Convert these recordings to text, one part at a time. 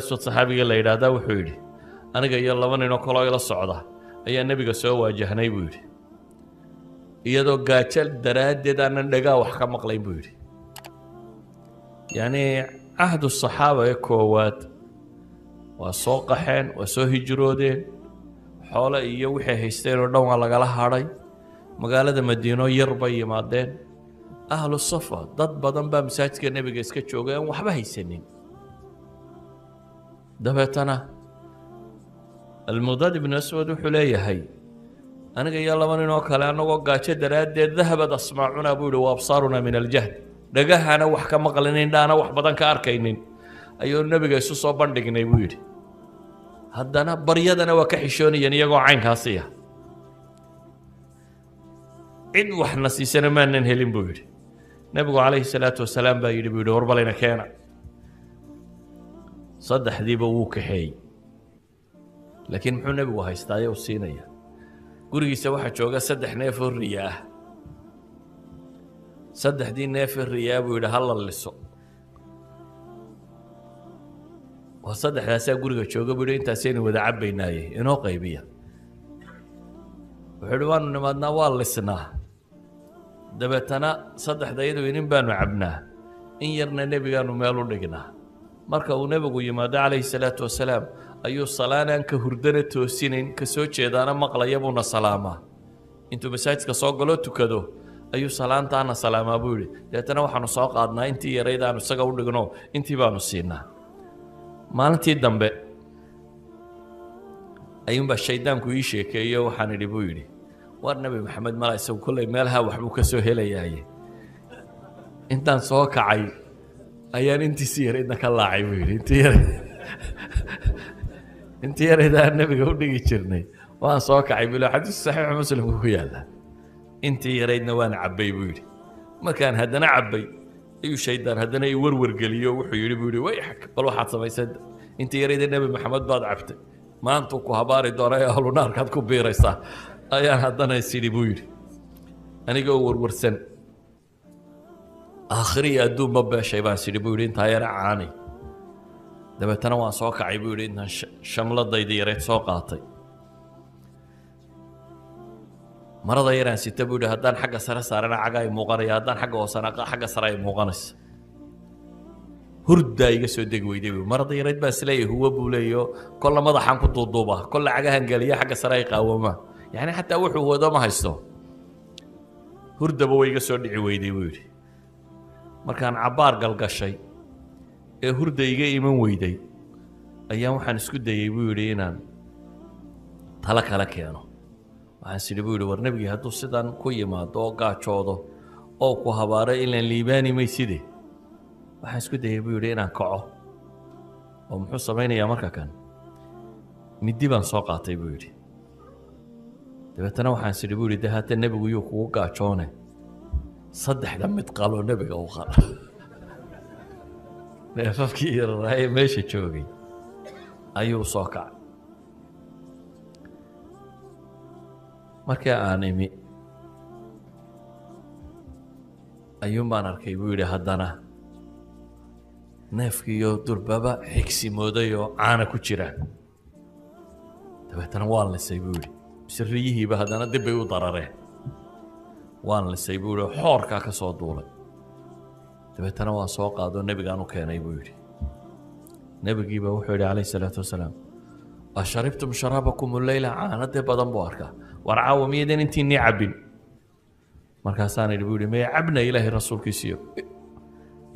الأسود صحابي قال لي هذا وحيدي أنا جاي يلا من نقول إلى الصعدة أي النبي سوى جهني بيدي يدو قاتل دراد أنا نلقى وحكم مقلين بيدي يعني عهد الصحابة كوات وسوق حين وسوه جرودين حول يوحي هيستين ودون على قلها هاري مقالة مدينة يربي مادين أهل الصفة ضد بدن بمساجد النبي قسكت شوقين وحبه السنين دبتنا المضاد بن أسود وحليه هي أنا قال يلا من نوكل أنا وقعت دراد ذهبت أسمعنا بول وأبصارنا من الجهد دقها أنا وحكم مقلنين أنا وحبدن كاركينين أيو النبي قيسو صوبان دقني ويري هدنا بريدنا وكحشوني يعني يقو عين كاسية عد وحنا سيسنا ما ننهلين بويري نبي عليه الصلاة والسلام بايري بويري وربلنا كينا صدح ذي بووك حي لكن محو نبي وهايستايا والسينية قريسة واحد شوقا صدح نيف الرياه صدح دي نيف الرياه ويري هلا اللي السوق وصدح هاسا قريسة شوقا بويري انتا سيني وذا عبينايه انو قيبية وحلوان نمادنا واللسناه دبتنا صدح دايدو ينين بانو عبناه إن يرنا نبي قانو ميلو دقناه marka uu nabigu yimaado calayhi salaatu wasalaam ayuu salaanaan ka hurdana toosinayn ka soo jeedaana maqlaya buuna salaamaa intuu masaajidka soo galo tukado ayuu salaantaana salaamaa buu yidhi deetana waxaanu soo qaadnaa intii yaraydaanu isaga u dhigno intii baanu siinaa maalintii dambe ayuunbaa shaydaanku ii sheekeeyo waxaan idhi buu yidhi war nabi maxamed mala isagu kollay meelaha waxbuu ka soo helayaaye intaan soo kacay ayaan intii si yareedna ka laacay buu yidhi intii yareedaan nabiga u dhigi jirnay waan soo kacay bilo xadiis saxiix muslimku ku yaala intii yareedna waan cabbay buu yidhi markaan haddana cabbay ayuu shaydaan haddana i warwar geliyo wuxuu yidhi buu yidhi wayxak bal waxaad samaysay intii yareeda nabi maxamed baad cabtay maantuu ku habaari doona ee ahlu naarkaad ku biiraysaa ayaan haddana isidhi buu yidhi anigoo warwarsan آخري أدوم بابا شيبان سيدي بيقولين تاير عاني دبتنا وان سوق عي بيقولين شملة ضيدي ريت سوق عطي مرة ضيران ستة بيقولي هدان حق سرا سارنا عقاي موغاني هدان حق وسناقا حق سراي موغانس هردا يقسو دقوي دقوي مرة ضيران بس لي هو بوليو كل ما ضحان كنت ضوبة كل عقاها قالية حق سراي قاومة يعني حتى وحو هو ده ما هيستو هردا بو يقسو دقوي دقوي markaan cabaar galgashay ee hurdayga iman weyday ayaan waxaan isku dayay buu yidhi inaan tala kala keeno waxaan sidii buu yidhi war nabigii hadduu sidan ku yimaado oo gaajoodo oo ku habaaro ilaan liibaani mayside waxaan isku dayay buu yidhi inaan kaco oo muxuu samaynayaa marka kan middi baan soo qaatay buu yidhi dabeetana waxaan sidii buu yidhi de haata nebigu yuu kugu gaajoone صدح لما تقالوا نبي أو خال نفكر هاي ماشي تشوقي أيو صاقع مركا آنمي أيوم بانر كيبوري هدانا نفكيو دربابا حكسي موديو عانا كوشيران تبهتنا والله سيبوري سريه بهدانا دبيو ضررين waan la saybuuro xoorka ka soo duulay dabeetana waan soo qaado nabigaan u keenay buu yiri nabigiiba wuxuu yiri calayhi salaatu wasalaam asharibtum sharabakum al-layla aanade badan buu arkaa war caawamiyadan intii ni cabin markaasaan yiri buu yiri ma cabna ilaahi rasuulkiisiyo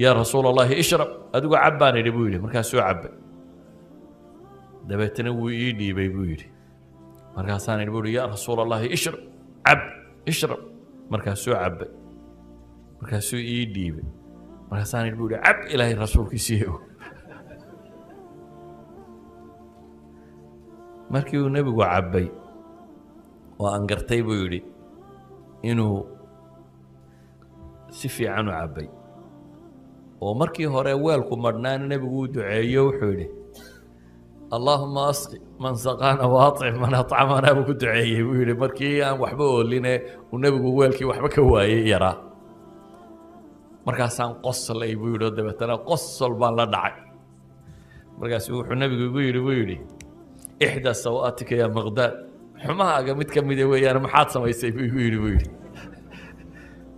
ya rasuulullaahi ishrab adigu cabbaan yiri buu yiri markaasuu cabay dabeetana wuu ii dhiibay buu yiri markaasaan yiri buu yiri ya rasuulullaahi ishrab cab ishrab markaasuu cabbay markaasuu ii dhiibay markaasaan yidhi buu yidhi cab ilaahay rasuulkiisiiyo markii uu nebigu cabbay oo aan gartay buu yidhi inuu si fiican u cabbay oo markii hore weelku madhnaan nebigu uu duceeyo wuxuu yidhi اللهم اسقي من سقانا واطعم من اطعمنا ابو دعيه ويلي markii aan waxba ooline uu nabigu weelkii waxba ka waayay yara markaasaan qoslay buu yidhi dabeetana qosol baan la dhacay markaas wuxuu nabigu igu yidhi ixda sawaatika ya maqdaad xumahaaga mid ka mid weeyaan maxaad samaysay buu igu yidhi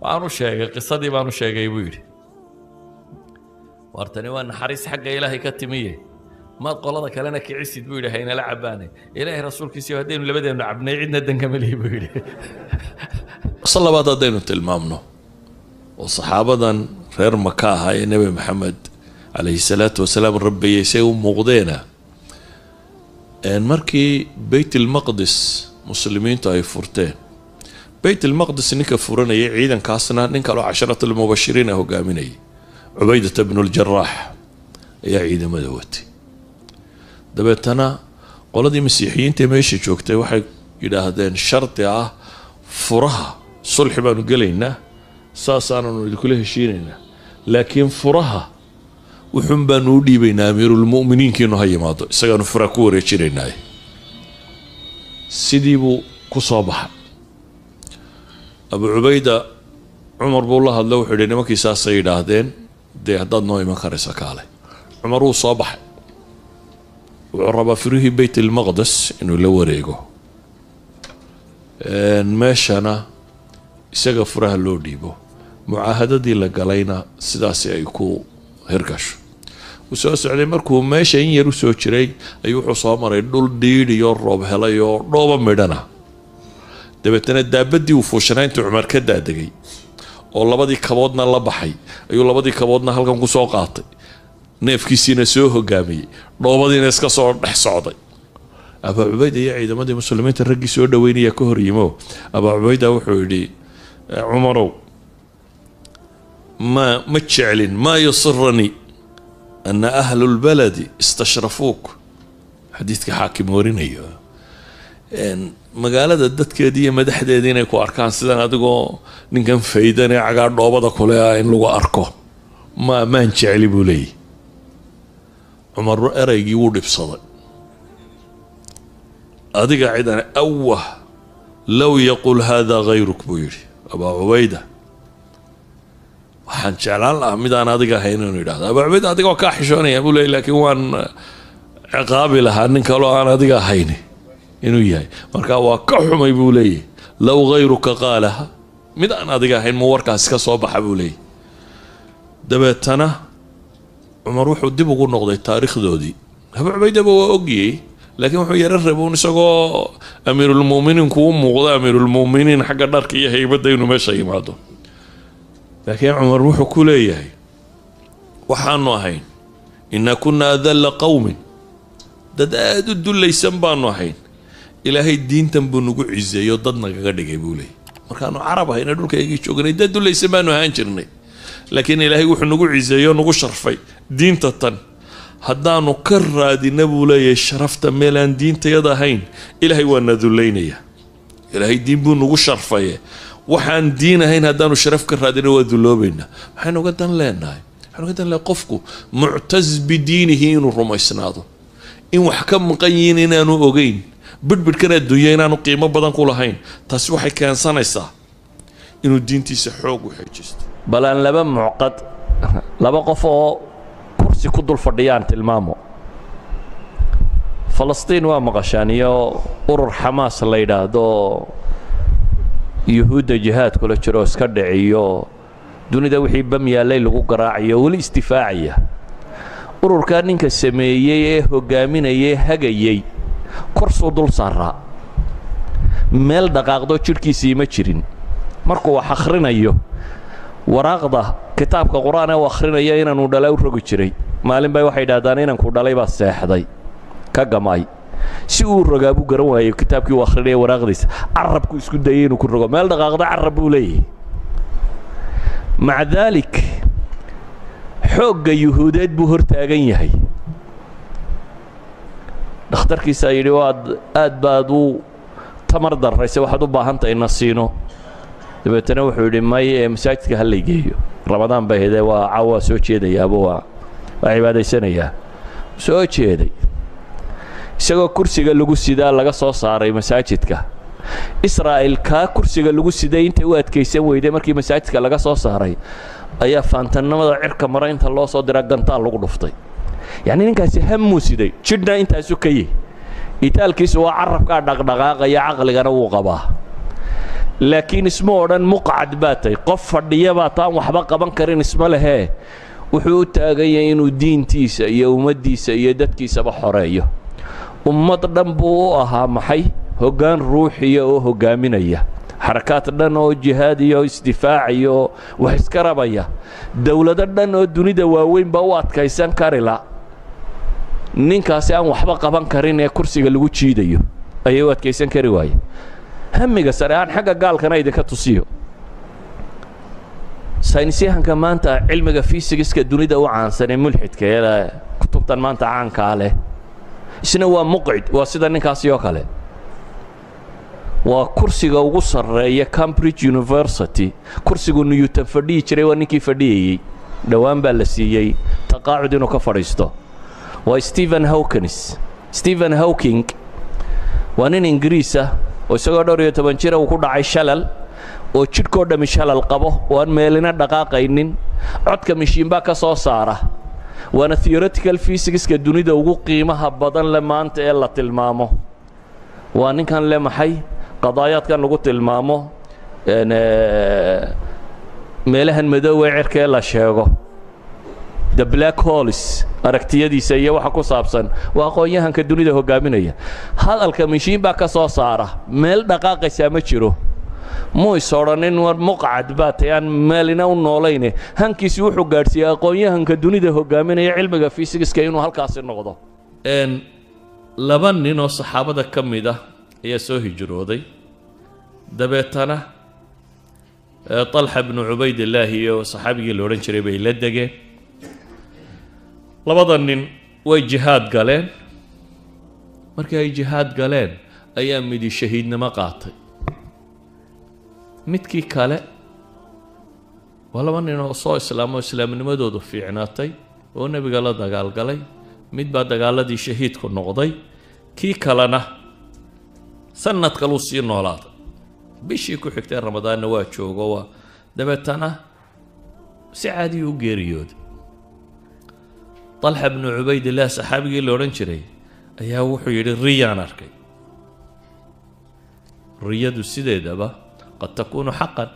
waanu sheegay qisadii baanu sheegay buu yidhi wartani waa naxariis xagga ilaahay ka timiye maad qolada kalena kicisid buu yidhi haynala cabaanay ilaahay rasuulkiisii haddaynu labadeenu cabnay cidna dankama lihi buu yidhi salabaad haddaynu tilmaamno oo saxaabadan reer maka ahaa ee nebi maxamed calayhi salaatu wasalaam rabbayay say u muuqdeena markii bayt almaqdis muslimiintu ay furteen bayt almaqdis ninka furanayay ciidankaasna nin kaloo casharatu almubashiriina hogaaminayay cubaydata bnu ljaraax ayaa ciidamada watay dabeetana qoladii masiixiyiinta meesha joogtay waxay yidhaahdeen shardi ah furaha sulxi baanu gelaynaa saasaananu idinkula heshiinaynaa laakiin furaha wuxuun baanu u dhiibaynaa amiirulmu'miniinkiinu ha yimaado isagaanu furaha ku wareejinaynaaye sidii buu ku soo baxay abu cubayda cumar buu la hadlo wuxuu yidhi nimankii saasay yidhaahdeen dee haddaad noo iman karaysa kaale cumar wuu soo baxay wuxuu rabaa firihii bayt almaqdes inuu la wareego meeshana isaga furaha loo dhiibo mucaahadadii la galayna sidaasi ay ku hirgasho wuu soo socday markuu meesha in yar u soo jiray ayuu wuxuu soo maray dhul dhiidhiyoo roob helay oo dhooba midhana dabeetana daabadii uu fuushanaa intuu cumar ka daadegay oo labadii kaboodna la baxay ayuu labadii kaboodna halkan ku soo qaatay neefkiisiina soo hogaamiyey dhoobadiina iska soo dhex socday abaa cubayda iyo ciidamadii muslimiinta raggii soo dhaweynaya ka hor yimo abaa cubayda wuxuu yidhi cumarow ma jeclin maa yusiranii ana ahlu lbaladi istashrafuuk xadiidka xaakim warinayo magaalada dadkeedii iyo madaxdeedii inay ku arkaan sidan adigoo ninkan faydan ee cagaa dhoobada kule ah in lagu arko maan jecli buu leeyahy cumar eraygii wuu dhibsaday adiga cidan awah low yaqul hada hayruk buu yidhi abaa cubayda waxaan jeclaan lahaa midaan adiga ahayn inuu yidhahdo abaa cubayda adigoo kaa xishoonaya buu leeyay laakiin waan ciqaabi lahaa nin kaloo aan adiga ahayn inuu yahay marka waa ka xumay buu leeyahy low hayruka qaalaha mid aan adiga ahayn mu warkaasi ka soo baxa buu leeyahy dabeetana cumar wuxuu dib ugu noqday taariikhdoodii abaa cubaydaba waa ogiyey laakiin wuxuu yaro rabuun isagoo amiirulmu'miniinku u muuqdo amiirulmu'miniin xagga dharka iyo haybadda inuu meesha yimaado laakiin cumar wuxuu ku leeyahay waxaanu ahayn inaa kunaa adalla qowmin dad aada u dullaysan baanu ahayn ilaahay diintan buu nagu ciseeyo dad nagaga dhigay buu leeyay markaanu carab ahayna dhulkaygii joognay dad dullaysan baanu ahaan jirnay laakiin ilaahay wuxuu nagu ciseeyo nagu sharfay diinta tan haddaanu ka raadina buu leeyahay sharafta meel aan diintayada ahayn ilaahay waa na dullaynaya ilaahay diin buu nagu sharfaye waxaan diin ahayn haddaanu sharaf ka raadina waa dulloobaynaa waxaynu uga dan leenahay qofku muctaz bidiinihi inuu rumaysnaado in wax ka maqan yihiin inaanu ogeyn bidhbidhkan adduunya inaanu qiimo badan ku lahayn taasi waxay keensanaysaa inuu diintiisa xoog u xeejisto bal aan laba mucqad laba qof oo kursi ku dul fadhiyaan tilmaamo falastiin waa maqashaan iyo urur xamaas la yidhaahdo yuhuudda jihaad kula jiro iska dhiciyo dunida wixii bam yaallay lagu garaacayo weli istifaacaya ururkaa ninka sameeyey ee hogaaminayay hagayay korsuu dul saaraa meel dhaqaaqdo jidhkiisii ma jirin markuu wax akhrinayo waraaqda kitaabka qur-aan ee uu akhrinaya inaanu dhalay u rogi jiray maalin bay waxay yidhahdaan inanku dhalay baa seexday ka gamay si uu rogaa buu garan waayey kitaabkii uu akhrinaya waraaqdiisa carabku isku dayay inuu ku rogo meel dhaqaaqda carab buu leeyahay maca daalik xoogga yuhuudeed buu hor taagan yahay dhakhtarkiisaa yidhi aad baad u tamar darrayse waxaad u baahan tahay na siino dabeetana wuxuu yidhi may ee masaajidka ha laygeeyo ramadaan bay ahaydee waa caawa soo jeedayaaba waa cibaadaysanayaa soo jeeday isagoo kursiga lagu sidaa laga soo saaray masaajidka israa'il kaa kursiga lagu siday intay u adkaysan weyday markii masaajidka laga soo saaray ayaa faantannimada cirka mara inta loo soo dira gantaal lagu dhuftay يعني ninkaasi hamu siday jidna intaasu ka yahay itaalkiisu waa carabka dhaqdhaqaaqaya aqligana wuu qabaa laakiin isma odhan muqcad baatay qof fadhiya baa taan waxba qaban karin isma lehe wuxuu u taagayay inuu diintiisa iyo ummadiisa iyo dadkiisaba xoreeyo ummad dhan buu u ahaa maxay hoggaan ruuxiya oo hogaaminaya حركات دن oo jihaad iyo isdifaac iyo wax iska rabaya dawlado dhan oo dunida waaweyn ba u adkaysan karila ninkaasi aan waxba qaban karin ee kursiga lagu jiidayo ayay u adkaysan kari waayeen hamiga sare aan xagga gaalkana idinka tusiyo saynisyahanka maanta cilmiga fiisigiska dunida u caansan ee mulxidka ee kutubtan maanta caanka leh isna waa muqcid waa sida ninkaasi oo kale waa kursiga ugu sareeya Cambridge University kursigu Newton fadhii jiray waa ninkii fadhiyay dhawaan baa la siiyay taqaacud inuu ka fadhiisto waa Stephen Hawking waa nin Ingiriis ah oo isagoo 12 jir uu ku dhacay shalal oo jidhkoo dhami shalal qabo oo aan meelina dhaqaaqaynin codka mishiin baa ka soo saara waana theoretical physics-ka dunida ugu qiimaha badan le maanta ee la tilmaamo waa ninkan le maxay قضايات كان لقول المامو إن ملهن مدوي عركة لا شيء the black holes أركتيه دي سيء وحكو صابسن وأقوياء هن كدوني ده هو قابينية هذا الكمشين بقى صارة مل دقائق سامتشرو مو يصورنين ورمقعد بات يعني مالنا ونولينه هن كيسوحو قارسي أقوياء هن كدوني ده هو قابينية علم فيزيكس كينو هالكاسر نقطة إن لبن نينو الصحابة ده كم ده هي سوهي جرودي دبيتنا طلحة بن عبيد الله وصحابي اللي ورنشري بي لدقه لبضن وي جهاد قالين مركا اي جهاد قالين ايام ميدي شهيدنا ما قاطي متكي كاله ولا من انه صو اسلام واسلام نمدودو في عناتي والنبي قال دغال قالي ميد با دغالدي شهيد كو نقدي كي كلنا سنة كلوسي نولاد بيشي كو حكتين رمضان نوات شوقوا دبتنا سعادي وقيريود طلحة بن عبيد الله صحابي اللي ورنشري ايها وحو يري الريان اركي الرياد السديدة قد تكون حقا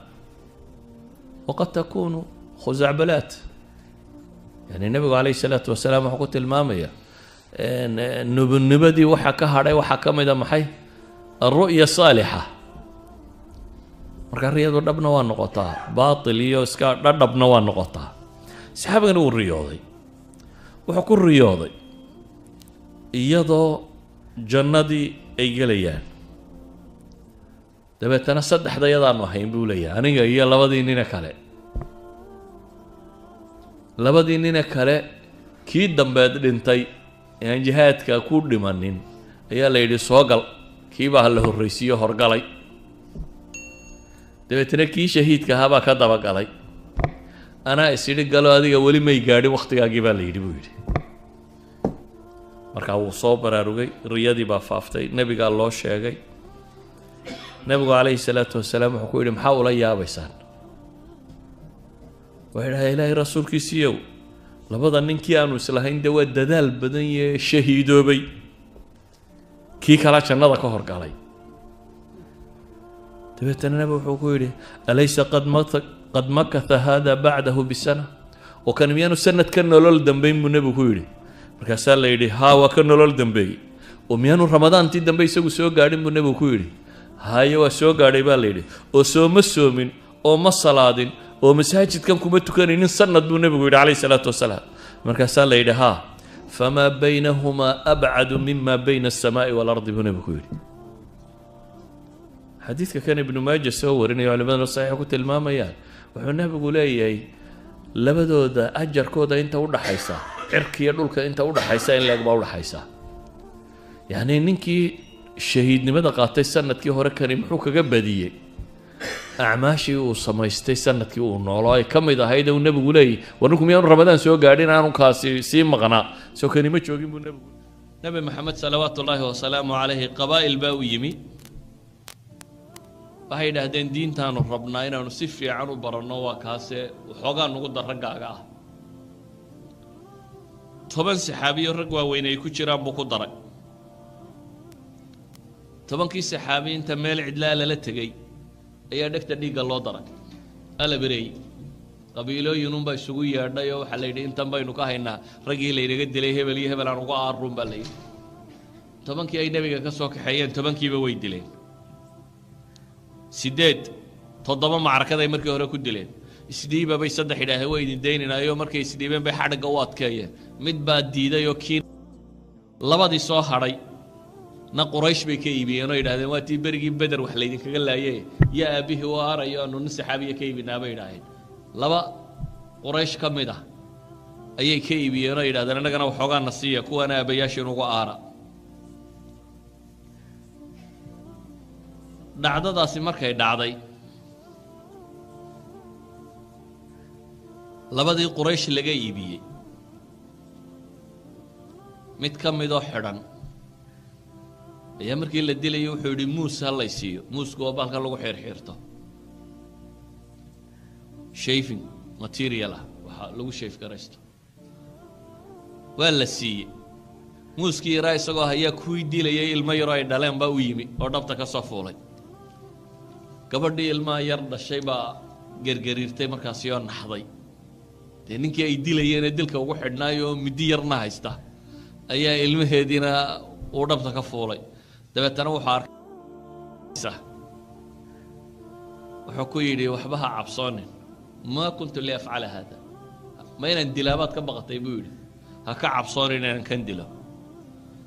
وقد تكون خزعبلات يعني النبي عليه الصلاة والسلام حقوت المامية النبدي وحكا هاري وحكا ميدا محي الرؤية الصالحة مركا الرياض دبنا وان نقطة باطل يوسكا دبنا وان نقطة سحابة نقول الرياضي وحكو الرياضي إيادو جندي أيجليان دبتنا صدح ديادان وحين بوليا أنا إيا لبدي نينا كالي لبدي نينا كالي كي دنباد دنتي يعني جهادك كود دمانين إيا ليدي سوغل كي باه له الرئيسية هرقالي دبتنا كي شهيدك هابا كدبا قالي أنا إسيري قالوا هذه ولي ما يقاري وقتك أجيبها ليدي بويدي marka uu soo baraarugay riyadii baa faaftay nabiga loo sheegay nabigu kaleey salaatu wasalaam wuxuu ku yiri maxaa ula yaabaysaan waxay ilaahay rasuulkiisiiyow labada ninkii aanu islahayn dawad dadaal badan iyo shahiidoobay kii kala jannada ka horgalay dabeetana nabigu wuxuu ku yiri alaysa qad makatha hada ba'dahu bisana oo kan miyaanu sanad kan nolol dambeyn buu nabigu ku yiri markaasaa la yidhi haa waa ka nolol dambeeyey oo miyaanu ramadaantii dambe isagu soo gaadhin buu nebigu ku yidhi haye waa soo gaadhay baa la yidhi oo sooma soomin oo ma salaadin oo masaajidkan kuma tukanaynin sanad buu nebigu yidhi calayhi salaatu wasalaam markaasaa la yidhi haa famaa baynahumaa abcadu mima bayna asamaa'i waalardi buu nebigu ku yidhi xadiidka kan ibnu maaja soo warinaya culimaduna saxiixa ku tilmaamayaan wuxuu nebigu leeyahay labadooda ajarkooda inta u dhaxaysa cirkiya dhulka inta u dhaxaysa in leeg baa u dhaxaysa yani ninkii shahiidnimada qaatay sanadkii hore kani muxuu kaga badiyey acmaashii uu samaystay sanadkii uu noolaa ay ka mid ahayd uu nebigu leeyahay warninku miyaanu ramadaan soo gaadhin aanu kaasi sii maqnaa soo kani ma joogin buu nebigu nabi maxamed salawaatullaahi wasalaamu calayhi qabaa'il baa u yimi waxay yidhaahdeen diintaanu rabnaa inaanu si fiican u baranno waa kaase waxoogaa nugu dar raggaaga ah toban saxaabiyo rag waaweyn ay ku jiraan buu ku daray tobankii saxaabi inta meel cidlaa lala tegey ayaa dhegta dhiigga loo daray ala bereey qabiilooyinunbaa isugu yeedhay oo waxaa la yidhi intan baynu ka haynaa raggii laynaga dilay hebel iyo hebel aan uga aarun baa la yidhi tobankii ay nebiga ka soo kaxeeyeen tobankiiba way dileen 8 7 macrakaday markii hore ku dileen isdhiiba bay 3 idhaaheen way idin daynaynaayoo markay isdhiibeen bay xadhigga u adkeeyeen mid baa diiday oo kii labadii soo hadhay na quraysh bay ka iibiyeen oo yidhahdeen waa tii berigii beder wax laydinkaga laayay yaa aabihii u aarayo aanu nin saxaabiya ka iibinaa bay yidhaaheen laba quraysh ka mid ah ayay ka iibiyeen oo yidhahdeen annagana waxoogaa na siiya kuwana aabayaashiin uga aara dhacdadaasi markay dhacday labadii quraysh laga iibiyey mid ka midoo xidhan ayaa markii la dilayay wuxuu yidhi muus ha lay siiyo muusku waa baalka lagu xirxirto shaving material ah waxaa lagu shave garaysto waa la siiyey muuskii yaraa isagoo hayaa kuwii dilayay ilmo yaroo ay dhaleen baa u yimi oo dhabta ka soo fuulay gabadhii ilmaha yar dhashay baa gergariirtay markaasi oo naxday dee ninkii ay dilayeenee dilka ugu xidhnaayo oo midi yarna haysta ayaa ilmaheediina uu dhabta ka fuulay dabeetana wuxuu arkaysa wuxuu ku yidhi waxba ha cabsoonin maa kuntu liafcala haada ma inaan dilaabaad ka baqatay buu yidhi ha ka cabsoonin inaan kan dilo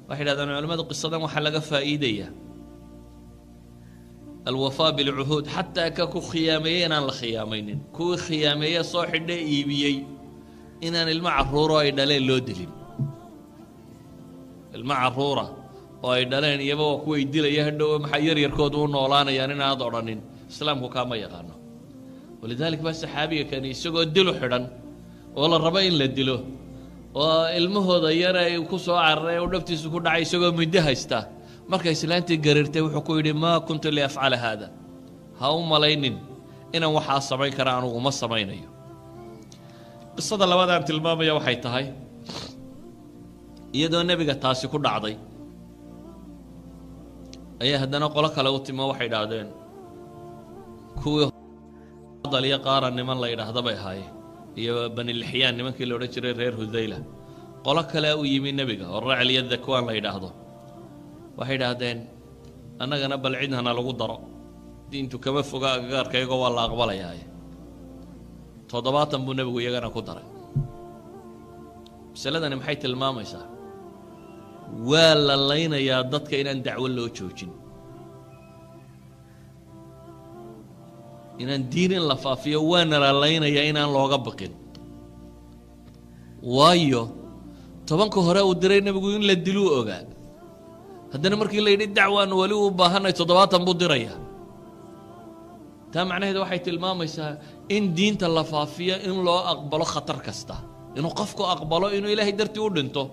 waxay yidhahdaan culimmadu qisadan waxaa laga faa'iidayaa alwafaa bilcuhuud xataa ka ku khiyaameeyey inaan la khiyaamaynin kuwii khiyaameeye soo xidhe iibiyey inaan ilmo carruuro ay dhaleen loo dilin ilmo carruura oo ay dhaleen iyaba waa kuway dilaya hadhow maxay yaryarkoodu u noolaanayaan inaad odhanin islaamku kaama yaqaano walidaalik baa saxaabiga kani isagoo dilu xidhan oo la rabo in la dilo oo ilmahooda yar ay ku soo cararay oo dhabtiisu ku dhacay isagoo muddo haysta markay islaantii gariirtay wuxuu ku yidhi maa kuntu liafcala haada ha u malaynin inaan waxaa samayn kara anugu ma samaynayo qisada labadaan tilmaamaya waxay tahay iyadoo nebiga taasi ku dhacday ayaa haddana qolo kale u timo waxay idhaahdeen kuwii daliya qaara niman la yidhaahda bay ahaayeen iyo bani lixyaan nimankii la odhan jiray reer hudayla qolo kale u yimi nebiga oo racl iyo dakwaan la yidhaahdo waxay idhaahdeen annagana bal cidhana lagu daro diintu kama foga agagaarka iyagoo waa la aqbalayaaye 70 buu nebigu iyagana ku daray masaladani maxay tilmaamaysaa waa la laynayaa dadka inaan dacwo loo joojin inaan diin in la faafiyo waana la laynayaa inaan looga baqin waayo 10 hore uu diray nebigu in la diluu ogaa haddana markii la yidhi dacwaan weli u baahanay 70 buu diraya taa macnaheedu waxay tilmaamaysaa in diinta la faafiyo in loo aqbalo khatar kasta inuu qofku aqbalo inuu ilaahay dartii u dhinto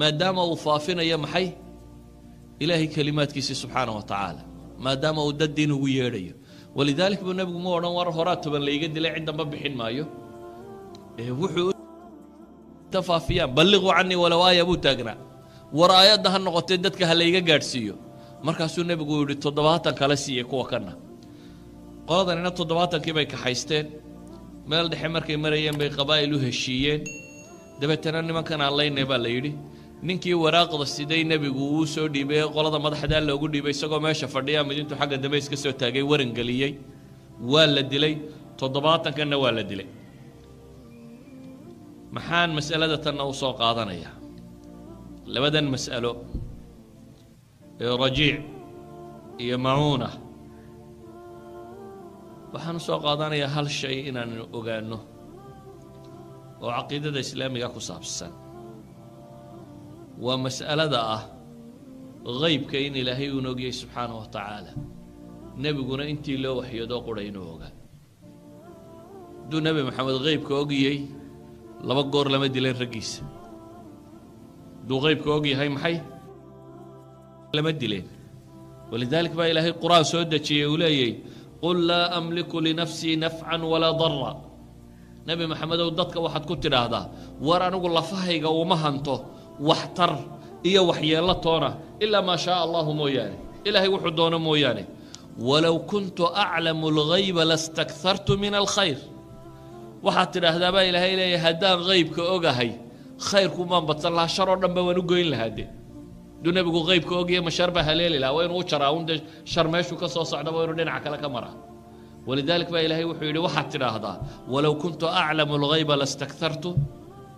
maadaama uu faafinayo maxay ilaahay kalimaadkiisii subxaanahu wa tacaala maadaama uu dad diin ugu yeedhayo walidaalika buu nebigu ma odhan war horaa 10 layga dilay ciddanba bixin maayo wuxuu tafaafiyaan balliquu canii walow aaya buu taagnaa war aayadda ha noqotee dadka ha layga gaadhsiiyo markaasuu nebigu yidhi 70 kale siiyey kuwa kana qoladanina 70kii bay kaxaysteen meel dhexe markay marayeen bay qabaa'il u heshiiyeen dabeetana nimankan aan laynay baa la yidhi ninkii waraaqda siday nebigu uu soo dhiibay qolada madaxdaa loogu dhiibay isagoo meesha fadhiya midintu xagga dambe iska soo taagay waran geliyey waa la dilay 70kana waa la dilay maxaan mas'alada tanna u soo qaadanaya labadan mas'alo ee rajiic iyo macuuna waxaan u soo qaadanayaa hal shay inaan ogaano oo caqiidada islaamiga ku saabsan waa mas'alada ah qaybka in ilaahay uu ogyahay subxaanahu wa tacaala nebiguna intii loo waxyoodoo quray inuu ogaa hadduu nebi maxamed qaybka ogiyey 2 goor lama dileen raggiisa hadduu qaybka og yahay maxay lama dileen walidaalika baa ilaahay qur-aan soo dejiyey uu leeyay qul laa amliku linafsii nafcan walaa darra nabi maxamed oo dadka waxaad ku tidhaahdaa war anigu lafahayga uma hanto waxtar iyo waxyeello toona ilaa maa shaa allahu mooyaane ilaahay wuxuu doono mooyaane walow kuntu aclamu alghayba lastakhartu min alkhayr waxaad tidhaahdaa baa ilaahay leeyahay haddaan haybka ogahay khayrku maan badsan lahaa shar oo dhanba waan u goyn lahaa de duu nebigu haybka ogaya ma shar baa haleeli lahaa waa inuu u jaraa un dee shar meeshuu ka soo socda waa inuu dhinaca kale ka maraa walidalik baa ilaahay wuxuu yidhi waxaad tidhaahdaa walow kuntu aclamu alghayba lastakhartu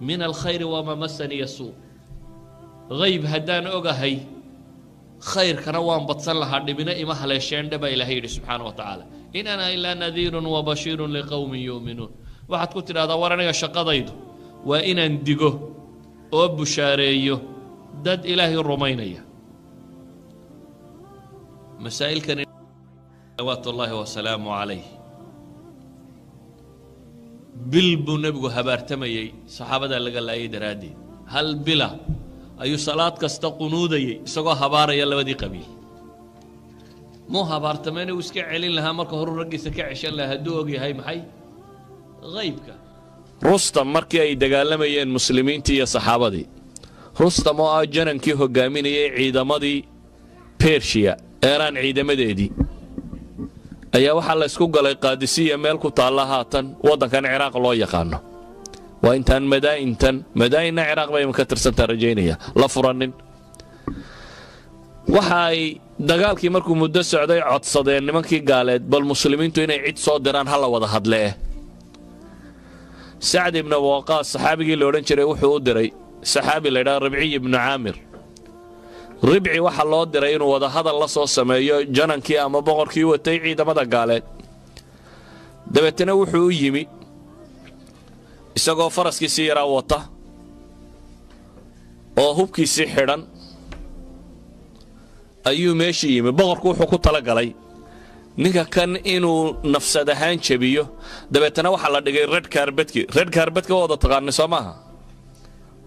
min alkhayri wama masaniya suu hayb haddaan ogahay khayrkana waan badsan lahaa dhibina ima haleesheendhe baa ilaahay yidhi subxaana wa tacaala in ana ilaa nadiirun wa bashiirun liqowmin yu'minuun waxaad ku tidhahdaa war aniga shaqadaydu waa inaan digo oo bushaareeyo dad ilaahay rumaynaya masaa'ilkan salawaatu ullaahi wasalaamu calayh bil buu nebigu habaartamayey saxaabadaa laga laayay daraaddeed hal bila ayuu salaad kasta qunuudayay isagoo habaaraya labadii qabiil muu habaartamayna uu iska celin lahaa marka horuu raggiisa ka ceshan lahaa hadduu og yahay maxay haybka rustam markii ay dagaalamayeen muslimiintii iyo saxaabadii rustam oo ah janankii hogaaminayay ciidamadii bershiya eeraan ciidamadeedii ayaa waxaa la isku galay qaadisiya meel ku taalla haatan waddankan ciraaq loo yaqaano waa intaan madaa'inna ciraaq bay ka tirsantaa rajaynaya la furanin waxa ay dagaalkii markuu muddo socday codsadeen nimankii gaaleed bal muslimiintu inay cid soo diraan ha la wada hadlee sacd ibnu waqaas saxaabigii la odhan jiray wuxuu u diray saxaabi la ydhaha ribciy ibnu caamir ribci waxaa loo diray inuu wada hadal la soo sameeyo janankii ama boqorkii watay ciidamada gaaleed dabeetana wuxuu u yimi isagoo faraskiisii yaraa wata oo hubkiisii xidhan ayuu meeshii yimi boqorku wuxuu ku tala galay ninka kan inuu nafsad ahaan jabiyo dabeetana waxaa la dhigay red kaarbadka wada taqaanay soo maaha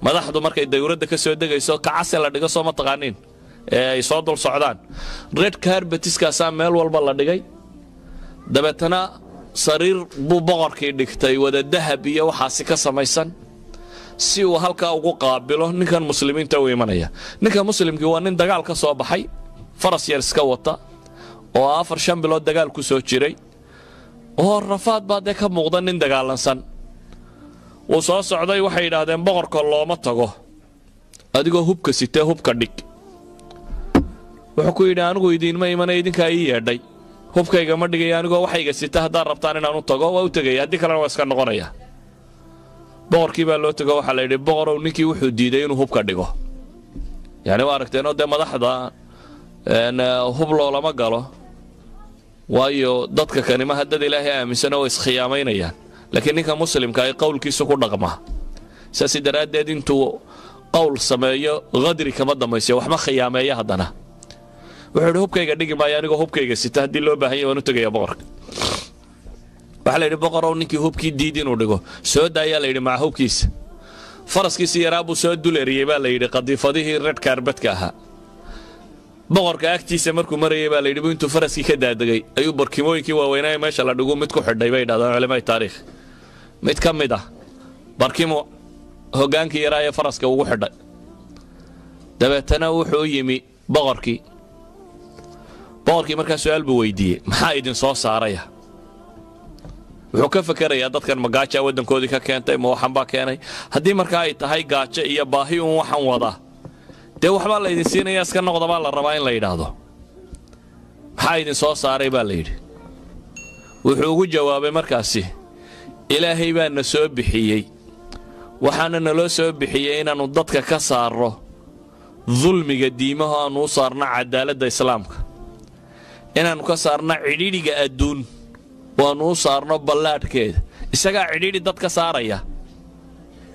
madaxdu markay dawladda ka soo degayso kacase la dhigo soo ma taqaaniin ee ay soo dul socdaan red kaarbatiskaasaa meel walba la dhigay dabeetana sariir buu boqorkii dhigtay wada dahab iyo waxaasi ka samaysan si uu halkaa ugu qaabilo ninkan muslimiinta u imanaya ninka muslimkii waa nin dagaal ka soo baxay faras yar iska wata oo 4-5 bilood dagaal ku soo jiray oo rafaad baa dee ka muuqda nin dagaalansan wuu soo socday waxay yidhaahdeen boqorka looma tago adigoo hubka sitee hubka dhig wuxuu ku yidhi anigu idiinma imanay idinkaa ii yeedhay hubkayga ma dhigaya anigoo waxayga sita haddaad rabtaan inaan u tago waa u tegaya haddii kalena waa iska noqonaya boqorkii baa loo tego waxaa la yidhi boqorow ninkii wuxuu diiday inuu hubka dhigo yani waa aragteenoo dee madaxda hub loolama galo waayo dadka kanimaha dad ilaahay aaminsanoo way iskhiyaamaynayaan laakiin ninka muslimka ay qowlkiisu ku dhaqmaa saasi daraaddeed intuu qowl sameeyo qadri kama dambaysiyo waxma khiyaameeya haddana wuxuu yidhi hubkayga dhigi maayo anigoo hubkayga sita haddii loo baahan yahy waan u tegaya boqorka waxaa la yidhi boqorow ninkii hubkii diid inuu dhigo soo daayaa la yidhi maca hubkiisa faraskiisii yaraa buu soo dul eriyey baa la yidhi qadiifadihii red kaarbadka ahaa boqorka agtiisa markuu marayay baa la yidhi intuu faraskii ka daadegay ayuu barkimooyinkii waaweynaa meesha la dhigu mid ku xidhay bay yidhahdaan culamada taariikh mid ka mid ah barkimo hoggaankii yaraa ee faraska ugu xidhay dabeetana wuxuu yimi boqorkii markaa su-aal buu weydiiyey maxaa idin soo saaraya wuxuu ka fakerayaa dadkan ma gaaja waddankoodii ka keentay ma waxan baa keenay haddii markaa ay tahay gaajo iyo baahi uun waxan wadaa dee waxbaa la idin siinaya iska noqda baa la rabaa in la yidhaahdo maxaa idin soo saaray baa la yidhi wuxuu ugu jawaabay markaasi ilaahay baa na soo bixiyey waxaana naloo soo bixiyey inaannu dadka ka saarro dulmiga diimaho aannu u saarno cadaaladda islaamka inaannu ka saarno cidhiidhiga adduun oo aannu u saarno ballaadhkeeda isagaa cidhiidhi dad ka saaraya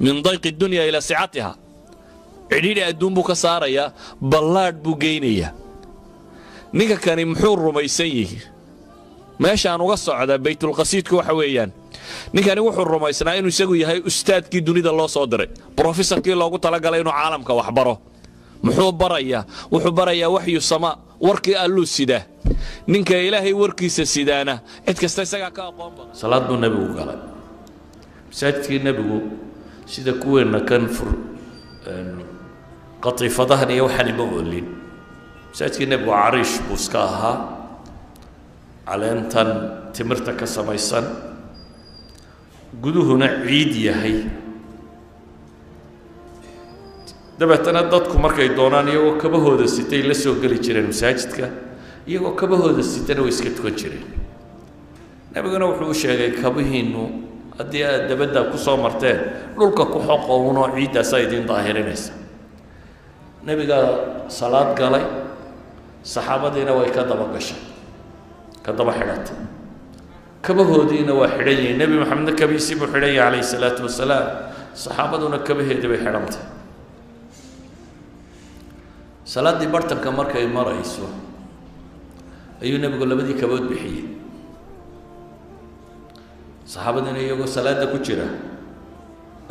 min dayqi dunya ilaa sicatiha cidhiidhi adduun buu ka saarayaa ballaadh buu geynayaa ninka kani muxuu rumaysan yihi meeshaan uga socda baytulqasiidku waxa weeyaan ninkani wuxuu rumaysnaa inuu isagu yahay ustaadkii dunida loo soo diray brofesorkii loogu talagalay inuu caalamka wax baro muxuu barayaa wuxuu barayaa waxyu samaa warkii alluu sidaa ninka ilaahay warkiisa sidaana cid kasta isagaa ka aqoon badan salaad buu nebigu galay masaajidkii nebigu sida kuweenna kan qatiifadahan iyo waxaan ima oolin masaajidkii nebigu cariish buu iska ahaa caleentan timirta ka samaysan guduhuna ciid yahay dabeetana dadku markay doonaan iyagoo kabahooda sitay la soo geli jireen masaajidka iyagoo kabahooda sitana way iska tukan jireen nebiguna wuxuu u sheegay kabihiinnu haddii aad dabadda ku soo marteen dhulka ku xoqo unoo ciiddaasaa idiin daahirinaysa nebigaa salaad galay saxaabadiina way ka daba gashay ka daba xidhatay kabahoodiina waa xidhan yihiin nebi maxamedna kabihiisii buu xidhan yahay calayhi salaatu wasalaam saxaabaduna kabaheedii bay xidhantay salaaddii bartanka markay marayso ayuu nebigu labadii kabood bixiyey saxaabadiina iyagoo salaadda ku jira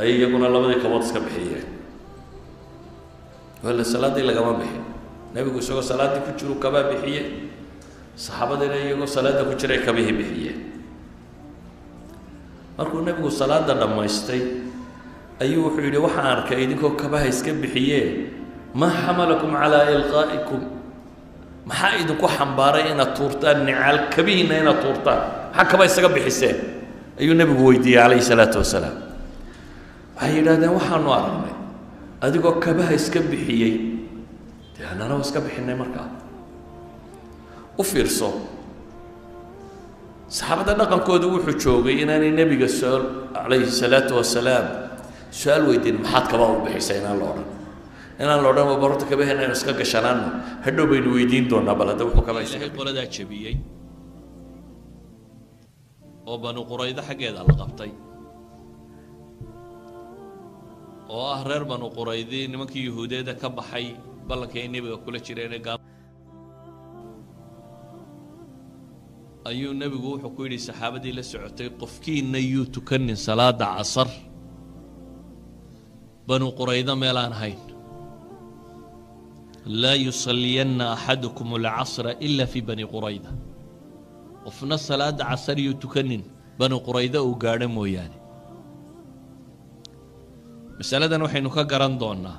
ay iyaguna labadii kabood iska bixiyeen wala salaaddii lagama bixin nebigu isagoo salaaddii ku jiru kabaa bixiyey saxaabadiina iyagoo salaadda ku jiray kabihii bixiyeen markuu nebigu salaadda dhammaystay ayuu wuxuu yidhi waxaan arkay idinkoo kabaha iska bixiyeen maa xamalakum calaa ilqaa'ikum maxaa idinku xambaaray inaad tuurtaan nicaal kabihiinna inaad tuurtaan maxaa kaba isaga bixiseen ayuu nebigu weydiiyey calayhi salaatu wasalaam waxay yidhahdeen waxaanu aragnay adigoo kabaha iska bixiyey dee annana waa iska bixinay markaa u fiirso saxaabadda dhaqankooda wuxuu joogay inaanay nebiga calayhi salaatu wasalaam su-aal weydiin maxaad kabaa u bixisay inaan la odhan inaan la odhan waa barorta kabaheenna aynu iska gashanaano hadhow baynu weydiin doonaa bal hadda wuxuu kaba isaga qoladaa jabiyey oo banu quraydo xaggeeda la qabtay oo ah reer banu quraydi nimankii yahuudeeda ka baxay ballankii ay nebiga kula jireen ayuu nebigu wuxuu ku yidhi saxaabadii la socotay qofkiina yuu tukanin salaada casar banu quraydo meelaan ahayn laa yusalliyanna axadukum alcasra ila fi bani qurayda qofna salaada casar yuu tukanin banu quraydo uu gaadho mooyaane masaladan waxaynu ka garan doonnaa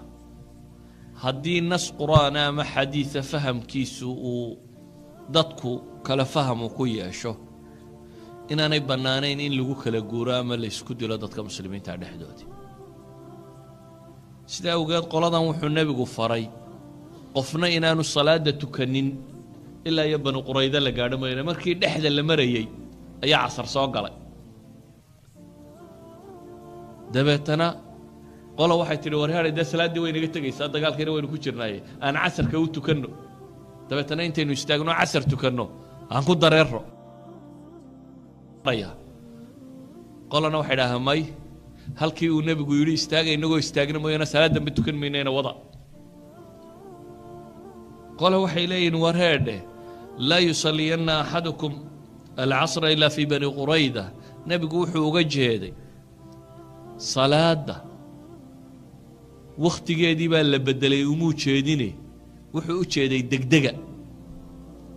haddii nas qur'aana ama xadiida fahamkiisu uu dadku kala fahamu ku yeesho inaanay bannaanayn in lagu kala guuro ama la isku dilo dadka muslimiinta dhexdoodii sidaa awgeed qoladan wuxuu nebigu faray qofna inaanu salaada tukanin ilaa iyo banu quraydo la gaadho mooyaane markii dhexda la marayey ayaa casar soo galay dabeetana qola waxay tidhi warhaadhay dee salaaddii way naga tegaysaa dagaalkiina waynu ku jirnaaye aan casarka u tukanno dabeetana intaynu istaagno casar tukanno aan ku dareero qolana waxay dhahaa may halkii uu nebigu yidhi istaaga inagoo istaagna mooyaane salaad dambe tukan maynayna wada qola waxay leeyihin warheedhe laa yusalliyanna axadukum alcasra ilaa fii bani qurayda nebigu wuxuu uga jeeday salaadda wakhtigeedii baa la beddelay umuu jeedine wuxuu u jeeday degdega